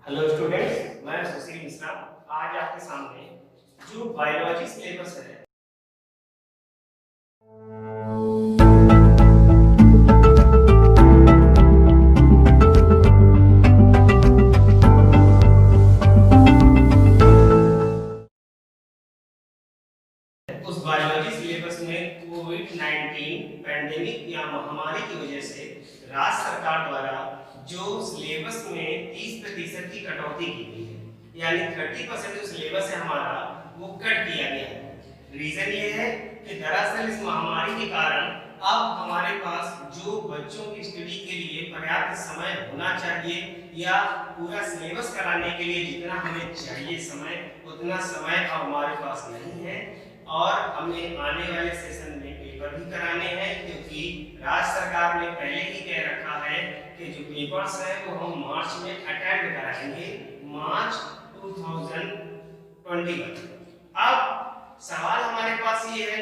Hello students, मैं सुशील मिश्रा आज आपके सामने जो बायोलॉजी सिलेबस है उस बायोलॉजी सिलेबस में कोविड-19 पैंडेमिक या महामारी की वजह से राज्य सरकार द्वारा जो सिलेबस में 30% की कटौती की गई है, यानी 30% जो सिलेबस है हमारा वो कट किया गया है। रीजन ये है कि दरअसल इस महामारी के कारण अब हमारे पास जो बच्चों की स्टडी के लिए पर्याप्त समय होना चाहिए या पूरा सिलेबस कराने के लिए जितना हमें चाहिए समय, उतना समय अब हमारे पास नहीं है और हमें आने वाले सेशन में पेपर भी कराने हैं, क्योंकि राज्य सरकार ने पहले ही कह रखा है कि जो पेपर्स हैं वो हम मार्च में अटेंड कराएंगे, मार्च 2021। अब सवाल हमारे पास ये है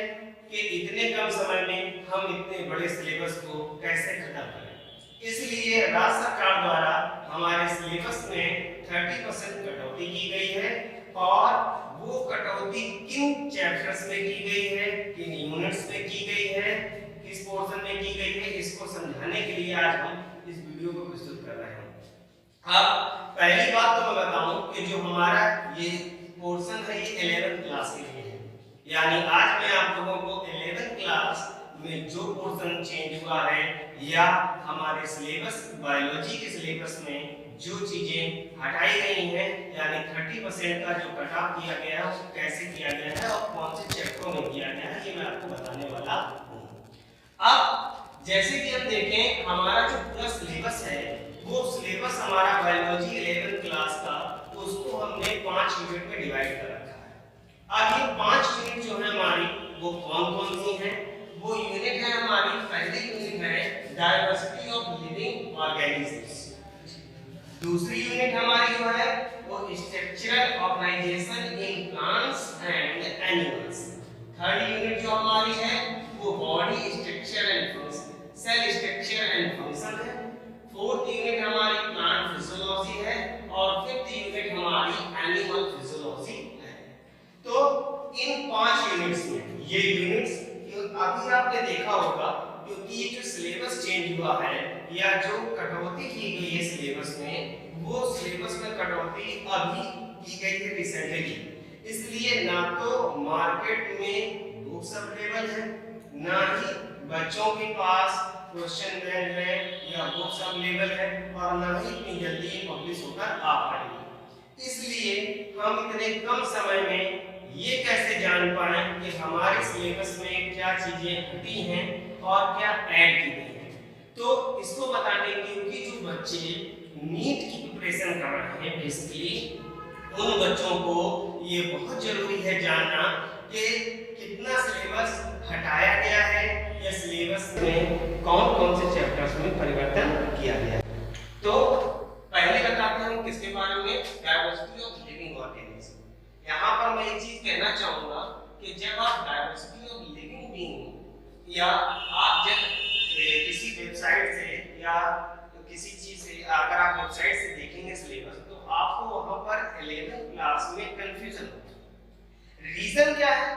कि इतने कम समय में हम इतने बड़े सिलेबस को कैसे खत्म करें। इसलिए राज्य सरकार द्वारा हमारे सिलेबस में 30% कटौती की गई है और वो कटौती किन चैप्टर्स में की गई है, किन यूनिट्स में की गई है, किस पोर्शन में की गई है, इसको समझाने के लिए आज हम इस वीडियो को प्रस्तुत कर रहे हैं। अब पहली बात तो मैं बताऊं कि जो हमारा ये पोर्शन है ये 11th क्लास के लिए है, यानी आज मैं आप लोगों को 11th क्लास में जो पोर्शन चेंज हुआ है या हमारे सिलेबस बायोलॉजी के सिलेबस में जो चीजें हटाई गई हैं, यानी 30% का जो कट ऑफ किया गया है वो कैसे किया गया है और कौन से चैप्टरों में किया गया है, ये मैं आपको बताने वाला हूँ। अब जैसे कि हम देखें हमारा जो पूरा सिलेबस है वो सिलेबस हमारा बायोलॉजी 11th क्लास का, उसको हमने 5 यूनिट में डिवाइड कर रखा है। अब ये 5 यूनिट जो है हमारी वो कौन-कौन सी हैं? वो यूनिट है हमारी, पहली यूनिट है डायवर्सिटी ऑफ लिविंग ऑर्गेनिजम्स। दूसरी यूनिट हमारी जो है वो structural organisation in plants and animals. Third unit जो हमारी है वो body structure and function, cell structure and function है। फोर्थ यूनिट हमारी प्लांट फिजियोलॉजी है और फिफ्थ यूनिट हमारी एनिमल फिजियोलॉजी है। तो इन 5 यूनिट्स में ये यूनिट्स अभी आपने देखा होगा, क्योंकि ये जो सिलेबस चेंज हुआ है या जो कटौती की गई है सिलेबस में, वो सिलेबस में कटौती अभी की गई है रिसेंटली, इसलिए ना तो मार्केट में बुक्स अवेलेबल है, ना ही बच्चों के पास क्वेश्चन बैंक है या बुक्स अवेलेबल है और ना ही इतनी जल्दी पब्लिश होकर आ पाएगी। इसलिए हम इतने कम समय में ये कैसे जान पाए कि हमारे सिलेबस में क्या चीजें हटी हैं और क्या ऐड की गई हैं। तो इसको बताने के लिए जो बच्चे नीट की प्रिपरेशन कर रहे हैं, बेसिकली उन बच्चों को ये बहुत जरूरी है जानना कि कितना सिलेबस हटाया गया है या सिलेबस में कौन-कौन से चैप्टर्स में परिवर्तन किया गया है। तो पहले बताते हैं हम किसके बारे में, डायवर्सिटी ऑफ लिविंग ऑर्गेनिज्म। यहाँ पर मैं एक चीज कहना चाहूंगा कि जब आप डायवर्सिटी ऑफ लिविंग बीइंग या आप जब किसी वेबसाइट से या किसी चीज से अगर आप वेबसाइट से देखेंगे सिलेबस, तो आपको वहां पर 11th क्लास में कंफ्यूजन होगा। रीजन क्या है?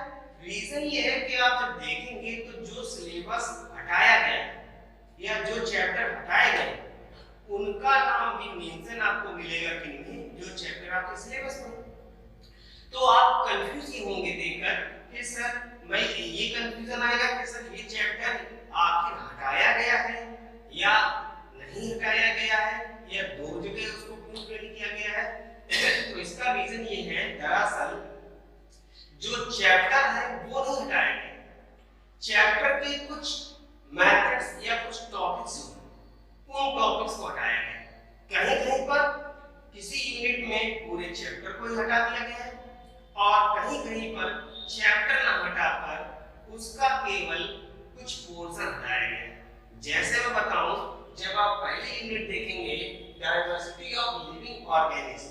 रीजन ये है कि आप जब देखेंगे तो जो सिलेबस हटाया गया या जो चैप्टर हटाए गए उनका नाम भी मेंशन आपको मिलेगा कि नहीं, जो चैप्टर आपके सिलेबस में, तो आप कंफ्यूज ही होंगे देखकर कि सर मैं ये कंफ्यूजन आएगा कि सर ये चैप्टर आखिर हटाया गया है या नहीं हटाया गया है या दो जगह उसको क्यों प्रिंट किया गया है। तो इसका रीजन ये है, दरअसल जो चैप्टर है वो नहीं हटाया गया, चैप्टर के कुछ मेथड्स या कुछ टॉपिक्स उन टॉपिक्स को हटाया गया। कहीं-कहीं पर किसी यूनिट में पूरे चैप्टर को ही हटा दिया गया है और कहीं-कहीं पर चैप्टर ना हटाकर उसका केवल कुछ पोर्शन हटाया गया है। जैसे मैं बताऊं, जब आप पहली यूनिट देखेंगे डायवर्सिटी ऑफ लिविंग ऑर्गेनिज्म,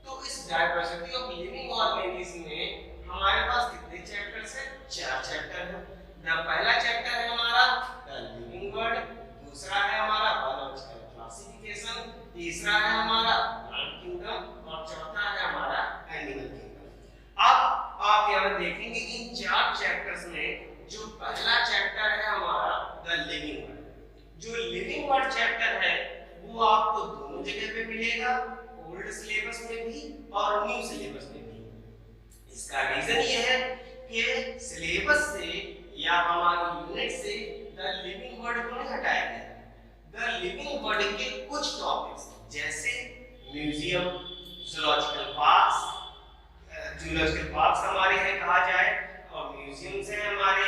तो इस डायवर्सिटी ऑफ लिविंग ऑर्गेनिज्म में हमारे पास कितने चैप्टर्स हैं? 4 चैप्टर हैं। पहला चैप्टर है हमारा द लिविंग वर्ल्ड, दूसरा है हमारा बायोलॉजिकल क्लासिफिकेशन, तीसरा है हमारा प्लांट किंगडम ओल्ड सिलेबस में भी और न्यू सिलेबस में भी। इसका रीजन ये है कि सिलेबस से या हमारी यूनिट से द लिविंग वर्ड को नहीं हटाया गया। द लिविंग वर्ड के कुछ टॉपिक्स जैसे म्यूजियम, जूलॉजिकल पार्क्स हमारे हैं कहा जाए, और म्यूजियम्स हैं हमारे,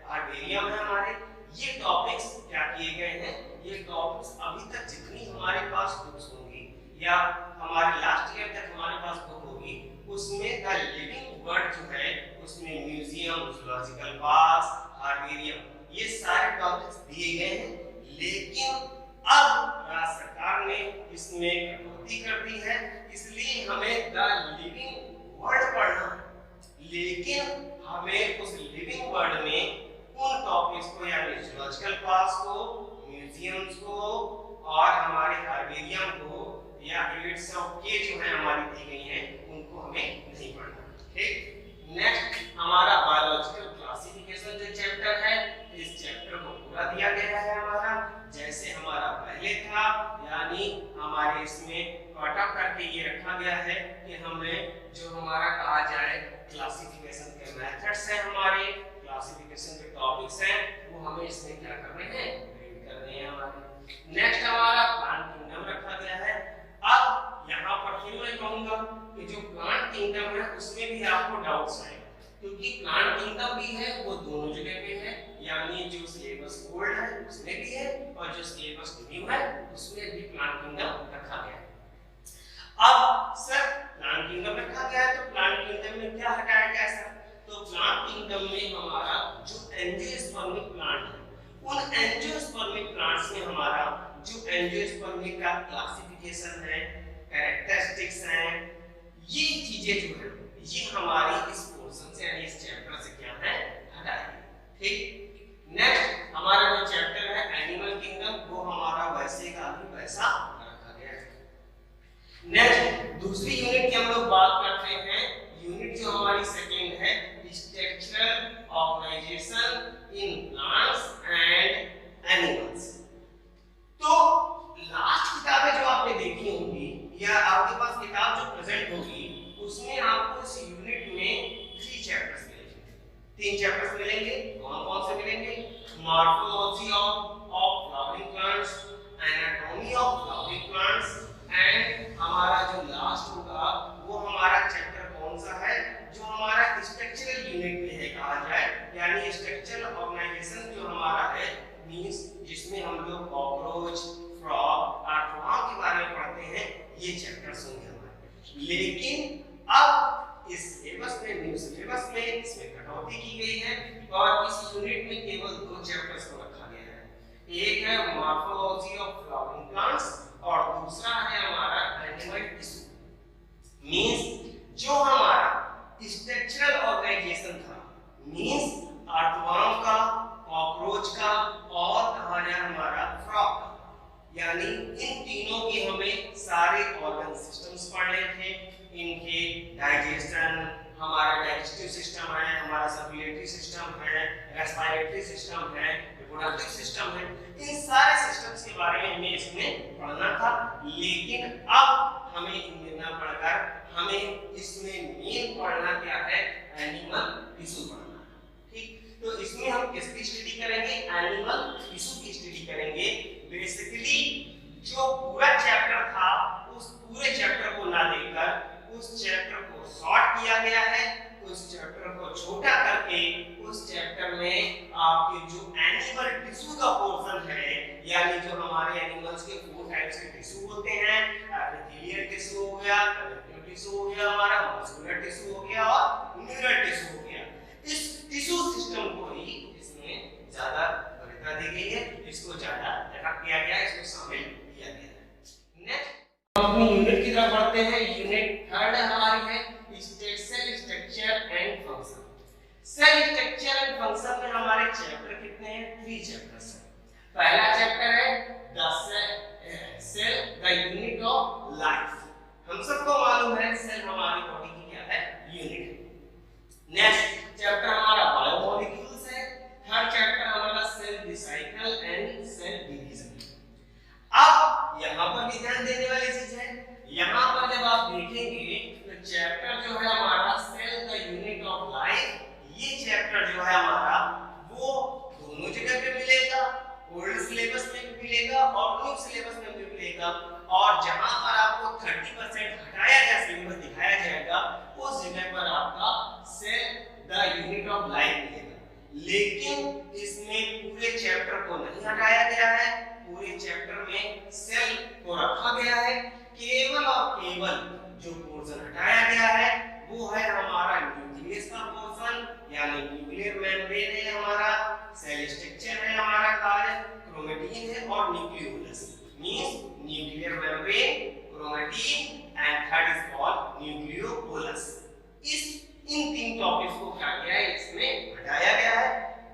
हार्बेरियम है हमारे, ये टॉपिक्स क्या किए गए हैं, ये टॉपिक्स अभी तक जितनी हमारे पास बुक्स होंगी या हमारे लास्ट ईयर तक हमारे पास बुक होगी, उसमें द लिविंग वर्ड जो है उसमें म्यूजियम, जूलॉजिकल पार्क्स, हार्बेरियम, ये सारे टॉपिक्स दिए गए हैं। लेकिन अब राज्य सरकार ने इसमें कटौती कर दी है, इसलिए हमें द लिविंग वर्ड पढ़ना, लेकिन हमें उस लिविंग वर्ड में उन टॉपिक्स को यानी जूलॉजिकल पार्क्स को, म्यूजियम्स को और हमारे हार्बेरियम को या 800 जो है हमारी दी गई हैं उनको हमें नहीं पढ़ना। ठीक, नेक्स्ट हमारा बायोलॉजिकल क्लासिफिकेशन जो चैप्टर है, इस चैप्टर को पूरा दिया गया है हमारा जैसे हमारा पहले था, यानी हमारे इसमें कट ऑफ करके ये रखा गया है कि हमें जो हमारा कहा जाए क्लासिफिकेशन के मेथड्स हैं, हमारे क्लासिफिकेशन के टॉपिक्स हैं, वो हमें इसमें क्या करने हैं, रीड करने हैं हमारे। नेक्स्ट हमारा प्लांट किंगडम रखा गया है। अब यहाँ पर फिर मैं कहूंगा कि जो प्लांट किंगडम है उसमें भी आपको डाउट्स आएंगे, क्योंकि प्लांट किंगडम भी है वो दोनों जगह पे है, यानी जो सिलेबस ओल्ड है उसमें भी है और जो सिलेबस न्यू है उसमें भी प्लांट किंगडम रखा गया है। अब सर प्लांट किंगडम रखा गया है तो प्लांट किंगडम में क्या हटाया गया सर? तो प्लांट किंगडम में हमारा जो एंजियोस्पर्मिक प्लांट है, उन एंजियोस्पर्मिक प्लांट्स में हमारा जो एंजियोस्पर्मिक का क्लासिफिकेशन है, कैरेक्टरिस्टिक्स हैं, ये चीजें जो है ये हमारी इस पोर्शन से यानी इस चैप्टर से क्या है, हटाएंगे। ठीक, नेक्स्ट हमारा जो चैप्टर है एनिमल किंगडम, वो हमारा वैसे का भी वैसा रखा गया है। नेक्स्ट दूसरी यूनिट की हम लोग बात करते हैं, यूनिट जो हमारी सेकंड है structural organisation in plants and animals. तो लास्ट किताबें जो आपने देखी होंगी या आपके पास किताब जो प्रेजेंट होगी उसमें आपको इस यूनिट में 3 चैप्टर्स मिलेंगे, 3 चैप्टर्स मिलेंगे। कौन कौन से मिलेंगे? Morphology of flowering plants, anatomy of flowering plants and हमारा जो लास्ट होगा वो हमारा चैप्टर कौन सा है, जो हमारा स्ट्रक्चरल यूनिट में है कहा जाए, यानी स्ट्रक्चरल ऑर्गेनाइजेशन जो हमारा है, मींस जिसमें हम लोग कॉकरोच, फ्रॉग, अर्थवर्म के बारे में पढ़ते हैं, ये चैप्टर्स होंगे हमारे। लेकिन अब इस सिलेबस में, न्यू सिलेबस में इसमें कटौती की गई है और इस यूनिट में केवल 2 चैप्टर्स को रखा गया है। एक है मॉर्फोलॉजी ऑफ फ्लावरिंग प्लांट्स और दूसरा है हमारा एनिमल टिश्यू। मींस जो हमारा स्ट्रक्चरल ऑर्गेनाइजेशन था, मींस अर्थवर्म का, कॉकरोच का और कहा जाए हमारा फ्रॉग का, यानी इन तीनों के हमें सारे ऑर्गन सिस्टम्स पढ़ने थे, इनके डाइजेशन, हमारा डाइजेस्टिव सिस्टम है, हमारा सर्कुलेटरी सिस्टम है, रेस्पिरेटरी सिस्टम है, रिप्रोडक्टिव सिस्टम है, इन सारे सिस्टम्स के बारे में हमें इसमें पढ़ना था। लेकिन अब हमें इनमें ना पढ़कर हमें इसमें मेन पढ़ना क्या है, एनिमल टिश्यू पढ़ना। ठीक, तो इसमें हम किसकी स्टडी करेंगे, एनिमल टिश्यू की स्टडी करेंगे। बेसिकली जो पूरा चैप्टर था उस पूरे चैप्टर को ना देखकर उस चैप्टर को शॉर्ट किया गया है, उस चैप्टर को छोटा करके उस चैप्टर में आपके जो एनिमल टिश्यू का पोर्शन है, यानी जो हमारे एनिमल्स के 4 टाइप्स के टिश्यू होते हैं, एपिथेलियल टिश्यू हो गया, कनेक्टिव टिश्यू हो गया, हमारा मस्कुलर टिश्यू हो गया और न्यूरल टिश्यू हो गया, इस टिश्यू सिस्टम को ही इसमें ज्यादा वरीयता दी गई है, इसको ज्यादा डेवलप किया गया है, इसको शामिल किया गया है। नेक्स्ट अपनी यूनिट की तरफ बढ़ते हैं। यूनिट 3 हमारी है cell structure and function. Cell structure and function में हमारे चैप्टर कितने हैं, 3 चैप्टर्स हैं। पहला चैप्टर है the cell the unit of life. हम सबको मालूम है सेल हमारी बॉडी की क्या है, यूनिट। नेक्स्ट चैप्टर हमारा बायोमोलिक्यूल्स है। थर्ड चैप्टर हमारा cell cycle and cell division. अब यहां पर भी ध्यान देने वाली चीज है, यहां चैप्टर जो है हमारा cell the unit of life, ये चैप्टर जो है हमारा वो दोनों जगह पे मिलेगा, ओल्ड सिलेबस में भी मिलेगा और न्यू सिलेबस में भी मिलेगा। और जहां पर आपको 30% हटाया गया सिलेबस दिखाया जाएगा उस जगह पर आपका cell the unit of life मिलेगा। लेकिन इसमें पूरे चैप्टर को नहीं हटाया गया है, पूरे चैप्टर में सेल को रखा गया है। केवल और केवल जो पोर्शन हटाया गया है वो है हमारा न्यूक्लियस का पोर्शन, यानी न्यूक्लियर मेम्ब्रेन है हमारा, सेल स्ट्रक्चर है हमारा, कार्य क्रोमेटिन है और nucleolus means nuclear membrane, chromatin and third is called nucleolus. इन तीन टॉपिक्स को क्या किया है, इसमें हटाया गया है।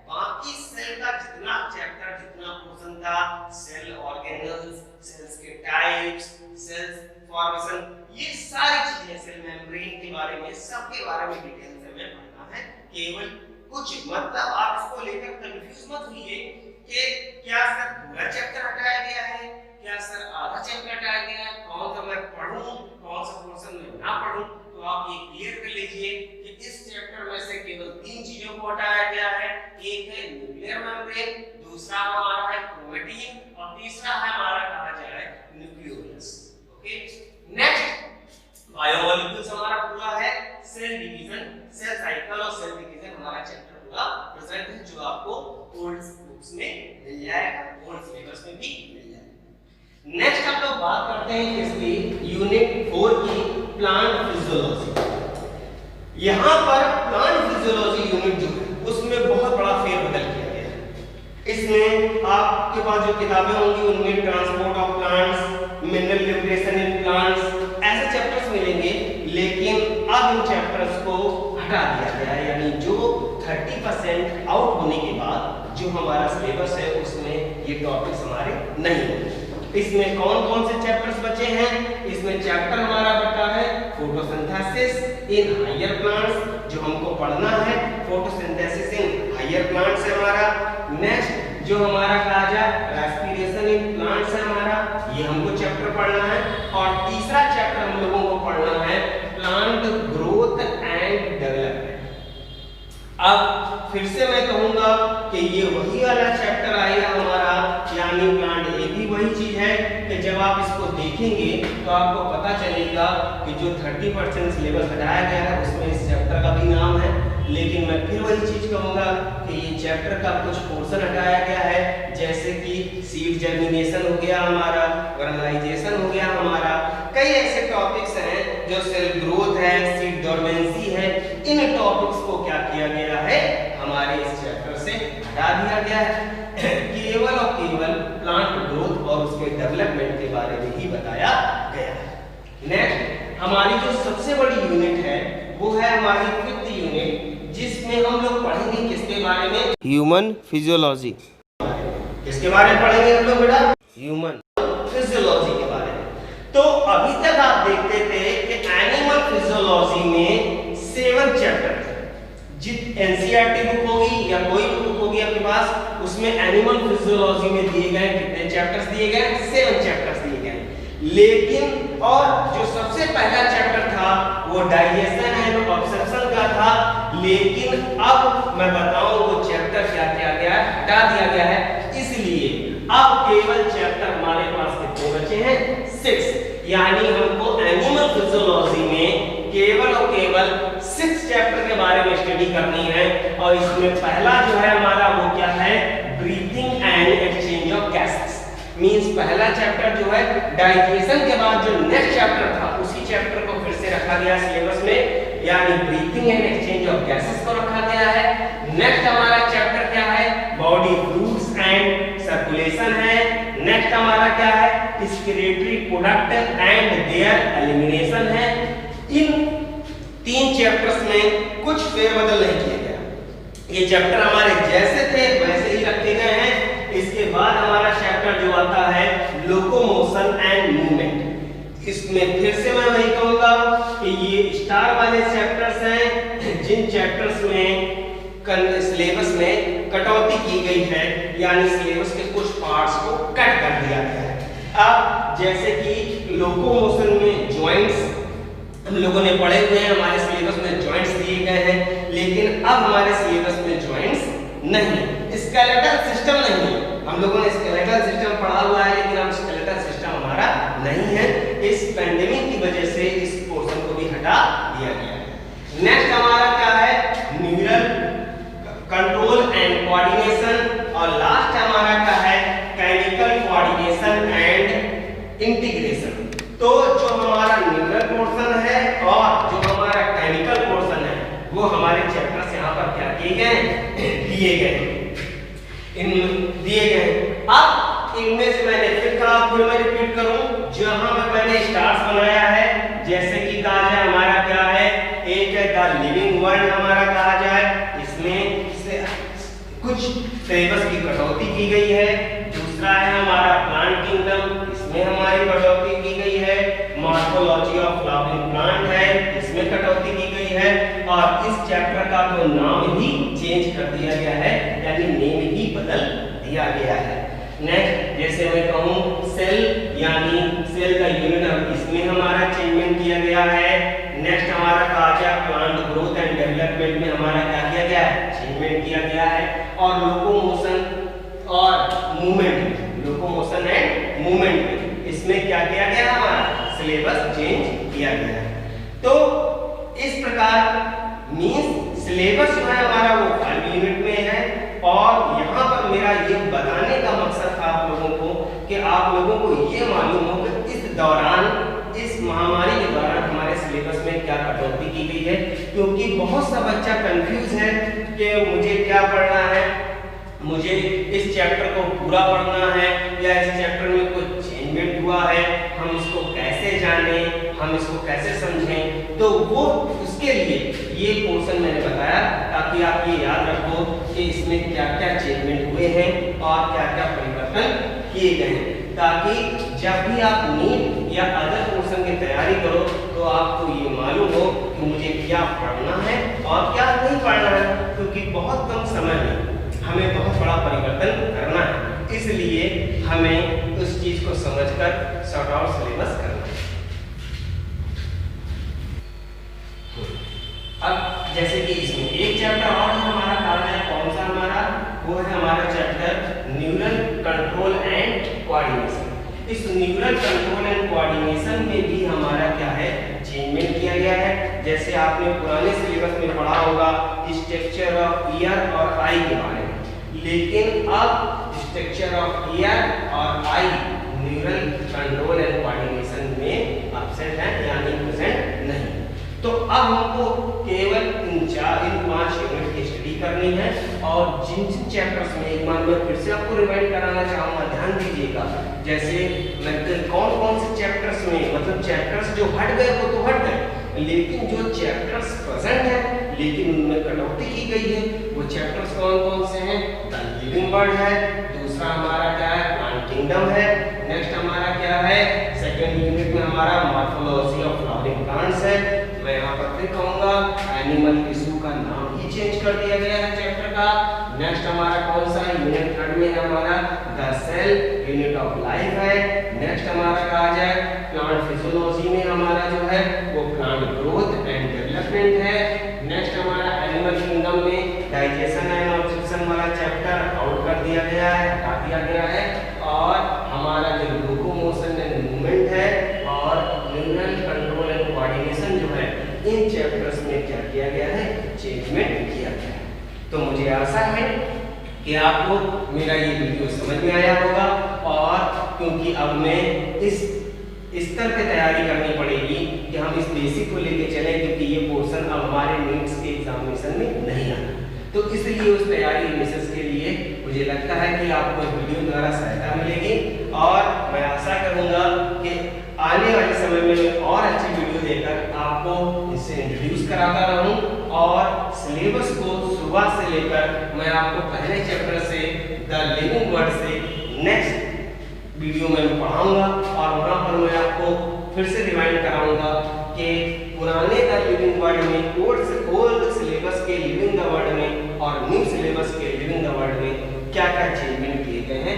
बाकी सेल का जितना चैप्टर, जितना पोर्शन था, सेल ऑर्गेनल्स, सेल्स के टाइप्स, सेल्स फॉर्मेशन, ये सारी चीजें, सेल मेम्ब्रेन के बारे में, सबके बारे में डिटेल से हमें पढ़ना है। केवल कुछ मतलब आप इसको लेकर कंफ्यूज मत होइए कि क्या सर पूरा चैप्टर हटाया गया है, क्या सर आधा चैप्टर हटाया गया है, कौन सा मैं पढ़ूं, कौन सा पोर्शन में ना पढ़ूं। तो आप ये क्लियर कर लीजिए कि इस चैप्टर में से केवल 3 चीजों को हटाया गया है। एक है न्यूक्लियर मेम्ब्रेन, दूसरा हमारा है क्रोमेटिन और तीसरा है हमारा कहा जाए न्यूक्लियोलस। ओके, नेक्स्ट बायोमॉलिक्यूल्स हमारा पूरा है, सेल डिवीजन, सेल साइकिल और सेल डिवीजन हमारा चैप्टर पूरा प्रेजेंट है, जो आपको ओल्ड बुक्स में मिल जाएगा, ओल्ड सिलेबस में भी मिल जाएगा। नेक्स्ट हम लोग बात करते हैं किसकी, यूनिट 4 की, प्लांट फिजियोलॉजी। यहाँ पर प्लांट फिजियोलॉजी यूनिट जो है उसमें बहुत बड़ा फेरबदल किया गया है। इसमें आपके पास जो किताबें होंगी उनमें transport of plants, mineral nutrition in plants, ऐसे चैप्टर्स मिलेंगे। लेकिन अब इन चैप्टर्स को हटा दिया गया है, यानी जो 30% आउट होने के बाद जो हमारा सिलेबस है उसमें ये टॉपिक्स हमारे नहीं होंगे। इसमें कौन कौन से चैप्टर्स बचे हैं, इसमें चैप्टर हमारा बचा है फोटोसिंथेसिस इन हायर प्लांट्स, जो हमको पढ़ना है, फोटोसिंथेसिस इन हायर प्लांट्स है हमारा। नेक्स्ट जो हमारा कहा जाए रेस्पिरेशन इन प्लांट्स है हमारा, ये हमको चैप्टर पढ़ना है। और तीसरा चैप्टर हम लोगों को पढ़ना है प्लांट ग्रोथ एंड डेवलपमेंट। अब फिर से मैं कहूंगा कि ये वही वाला चैप्टर आएगा हमारा, यानी प्लांट ये भी वही चीज है कि जब आप इसको देखेंगे तो आपको पता चलेगा कि जो 30% सिलेबस हटाया गया है उसमें इस चैप्टर का भी नाम है। लेकिन मैं फिर वही चीज कहूंगा कि ये चैप्टर का कुछ पोर्शन हटाया गया है, जैसे कि सीड जर्मिनेशन हो गया हमारा, वर्नलाइजेशन हो गया हमारा, कई ऐसे टॉपिक्स हैं जो सेल ग्रोथ है, सीड डोर्मेंसी है, इन टॉपिक्स को क्या किया गया है हमारे इस चैप्टर से हटा दिया गया है। केवल और केवल प्लांट ग्रोथ और उसके डेवलपमेंट के बारे में ही बताया गया है। नेक्स्ट हमारी जो सबसे बड़ी यूनिट है वो है हमारी 5th यूनिट, जिसमें हम लोग पढ़ेंगे किसके बारे में, ह्यूमन फिजियोलॉजी। किसके बारे में पढ़ेंगे हम लोग बेटा, ह्यूमन फिजियोलॉजी के बारे में। तो अभी तक आप देखते थे कि एनिमल फिजियोलॉजी में 7 चैप्टर थे। जित एनसीईआरटी बुक होगी या कोई बुक होगी आपके पास, उसमें एनिमल फिजियोलॉजी में दिए गए कितने चैप्टर्स दिए गए, 7 चैप्टर्स दिए गए। लेकिन और जो सबसे पहला चैप्टर था वो डाइजेशन एंड ऑब्सेप्शन का था। लेकिन अब मैं बताऊं वो चैप्टर क्या किया गया है, हटा दिया गया है। इसलिए अब केवल चैप्टर हमारे पास कितने बचे हैं, 6। यानी हमको एनिमल फिजियोलॉजी में केवल और केवल 6 चैप्टर के बारे में स्टडी करनी है। और इसमें पहला जो है हमारा वो क्या है, breathing and exchange of gases. Means पहला चैप्टर जो है डाइजेशन के बाद जो नेक्स्ट चैप्टर था उसी चैप्टर को फिर से रखा गया सिलेबस में, यानी breathing and exchange of gases को रखा गया है। नेक्स्ट हमारा चैप्टर क्या है, बॉडी फ्लूइड्स एंड सर्कुलेशन है। नेक्स्ट हमारा क्या है, respiratory product and there elimination है। इन 3 चैप्टर्स में कुछ फेरबदल नहीं किया गया, ये चैप्टर हमारे जैसे थे वैसे ही रखे गए हैं। इसके बाद हमारा चैप्टर जो आता है लोकोमोशन एंड मूवमेंट। इसमें फिर से मैं वही कहूंगा कि ये स्टार वाले चैप्टर्स हैं, जिन चैप्टर्स में सिलेबस में कटौती की गई है, यानी सिलेबस के कुछ पार्ट्स को कट कर दिया गया है। अब जैसे कि लोकोमोशन में जॉइंट्स, हम लोगों ने पढ़े हुए हैं, हमारे सिलेबस में जॉइंट्स दिए गए हैं, लेकिन अब हमारे सिलेबस में जॉइंट्स नहीं, स्केलेटल सिस्टम नहीं है। हम लोगों ने स्केलेटल सिस्टम पढ़ा हुआ है, लेकिन अब स्केलेटल सिस्टम हमारा नहीं है। इस पेंडेमिक की वजह से इस पोर्शन को भी हटा दिया गया है। नेक्स्ट हमारा क्या है, न्यूरल कंट्रोल एंड कोऑर्डिनेशन, और लास्ट हमारा क्या है, केमिकल कोऑर्डिनेशन एंड इंटीग्रेशन। तो जो हमारा न्यूरल पोर्शन है और जो हमारा केमिकल पोर्शन है वो हमारे चैप्टर्स यहाँ पर क्या किए गए, दिए गए, दिए गए। अब इनमें से मैंने फिर मैं रिपीट करूं, जहां पे मैंने स्टार्स बनाया है, जैसे कि कहा जाए हमारा क्या है, एक है द लिविंग वर्ल्ड हमारा कहा जाए, इसमें से कुछ सिलेबस की कटौती की गई है। दूसरा है हमारा प्लांट किंगडम, इसमें हमारी कटौती की गई है। मॉर्फोलॉजी ऑफ फ्लावरिंग प्लांट है, इसमें कटौती की गई है। और इस चैप्टर का तो नाम ही चेंज कर दिया गया है, यानी नेम ही बदल दिया गया है। नेक्स्ट जैसे मैं कहूँ सेल, यानी सेल का यूनिट, इसमें हमारा चेंजमेंट किया गया है। नेक्स्ट हमारा कहा जाए प्लांट ग्रोथ एंड डेवलपमेंट में हमारा क्या किया गया है, चेंजमेंट किया गया है। और लोकोमोशन और मूवमेंट, लोकोमोशन एंड मूवमेंट, इसमें क्या किया गया है, हमारा सिलेबस चेंज किया गया है। तो इस प्रकार मींस सिलेबस जो है हमारा वो 5 यूनिट में है। और यहाँ पर मेरा ये बताने का मकसद था आप लोगों को कि आप लोगों को ये मालूम हो कि इस दौरान, इस महामारी के दौरान हमारे सिलेबस में क्या कटौती की गई है। क्योंकि बहुत सा बच्चा कंफ्यूज है कि मुझे क्या पढ़ना है, मुझे इस चैप्टर को पूरा पढ़ना है या इस चैप्टर में कुछ चेंजमेंट हुआ है, हम इसको कैसे जानें, हम इसको कैसे समझें। तो वो उसके लिए ये पोर्शन मैंने बताया ताकि आप ये याद रखो कि इसमें क्या क्या चेंजमेंट हुए हैं और क्या क्या परिवर्तन किए गए हैं, ताकि जब भी आप नीट या अदर पोर्शन की तैयारी करो तो आपको ये मालूम हो कि मुझे क्या पढ़ना है और क्या नहीं पढ़ना है। क्योंकि बहुत कम समय में हमें बहुत बड़ा परिवर्तन करना है, इसलिए हमें उस चीज को समझकर सॉर्ट आउट सिलेबस करना है। अब जैसे कि इसमें एक चैप्टर और है हमारा, कहा जाए कौन सा हमारा, वो है हमारा chapter neural control and coordination. इस न्यूरल कंट्रोल एंड कोऑर्डिनेशन में भी हमारा क्या है, चेंजमेंट किया गया है। जैसे आपने पुराने सिलेबस में पढ़ा होगा स्ट्रक्चर ऑफ ईयर और आई के बारे में, लेकिन अब स्ट्रक्चर ऑफ ईयर और आई न्यूरल कंट्रोल एंड कोऑर्डिनेशन में एब्सेंट है, यानी प्रेजेंट नहीं। तो अब हमको केवल इन 5 यूनिट की स्टडी करनी है। और जिन जिन चैप्टर्स में, एक बार मैं फिर से आपको रिवाइंड कराना चाहूँगा, ध्यान दीजिएगा। जैसे मैं कौन कौन से चैप्टर्स में, मतलब चैप्टर्स जो हट गए वो तो हट गए, लेकिन जो चैप्टर्स प्रेजेंट है लेकिन उनमें कटौती की गई है, वो चैप्टर्स कौन कौन से हैं, द लिविंग वर्ल्ड है, दूसरा हमारा क्या है, प्लांट किंगडम है, नेक्स्ट हमारा क्या है, सेकंड यूनिट में हमारा मॉर्फोलॉजी ऑफ फ्लावरिंग प्लांट्स है। मैं यहाँ पर फिर कहूँगा एनिमल टिश्यू का नाम ही चेंज कर दिया गया है चैप्टर का। नेक्स्ट हमारा कौन सा यूनिट 3 में है हमारा the cell unit of life है। नेक्स्ट हमारा कहा जाए प्लांट फिजियोलॉजी में हमारा जो है वो प्लांट ग्रोथ एंड डेवलपमेंट है। नेक्स्ट हमारा एनिमल किंगडम में डाइजेशन एंड ऑब्जेक्शन वाला चैप्टर आउट कर दिया गया है, हटा दिया गया है। और हमारा जो लोकोमोशन एंड मूवमेंट है और न्यूरल कंट्रोल एंड कोऑर्डिनेशन जो है, इन चैप्टर्स में क्या किया गया है, चेंजमेंट किया गया है। तो मुझे आशा है कि आपको मेरा ये वीडियो समझ में आया होगा। और क्योंकि अब मैं इस स्तर पे तैयारी करनी पड़ेगी कि हम इस बेसिक को लेके चलें, क्योंकि ये पोर्शन अब हमारे नीट्स के एग्जामिनेशन में नहीं आना। तो इसलिए उस तैयारी मेसेज के लिए मुझे लगता है कि आपको इस वीडियो द्वारा सहायता मिलेगी। और मैं आशा करूंगा कि आने वाले समय में मैं और अच्छी वीडियो देकर आपको इससे इंट्रोड्यूस कराता रहूं। और सिलेबस को सुबह से लेकर मैं आपको पहले चैप्टर से द लिविंग वर्ल्ड से नेक्स्ट वीडियो में पढ़ाऊंगा। और वहाँ पर मैं आपको फिर से रिमाइंड कराऊंगा कि पुराने द लिविंग वर्ल्ड में, ओल्ड सिलेबस के लिविंग द वर्ल्ड में और न्यू सिलेबस के लिविंग द वर्ल्ड में क्या क्या चेंजमेंट किए गए हैं,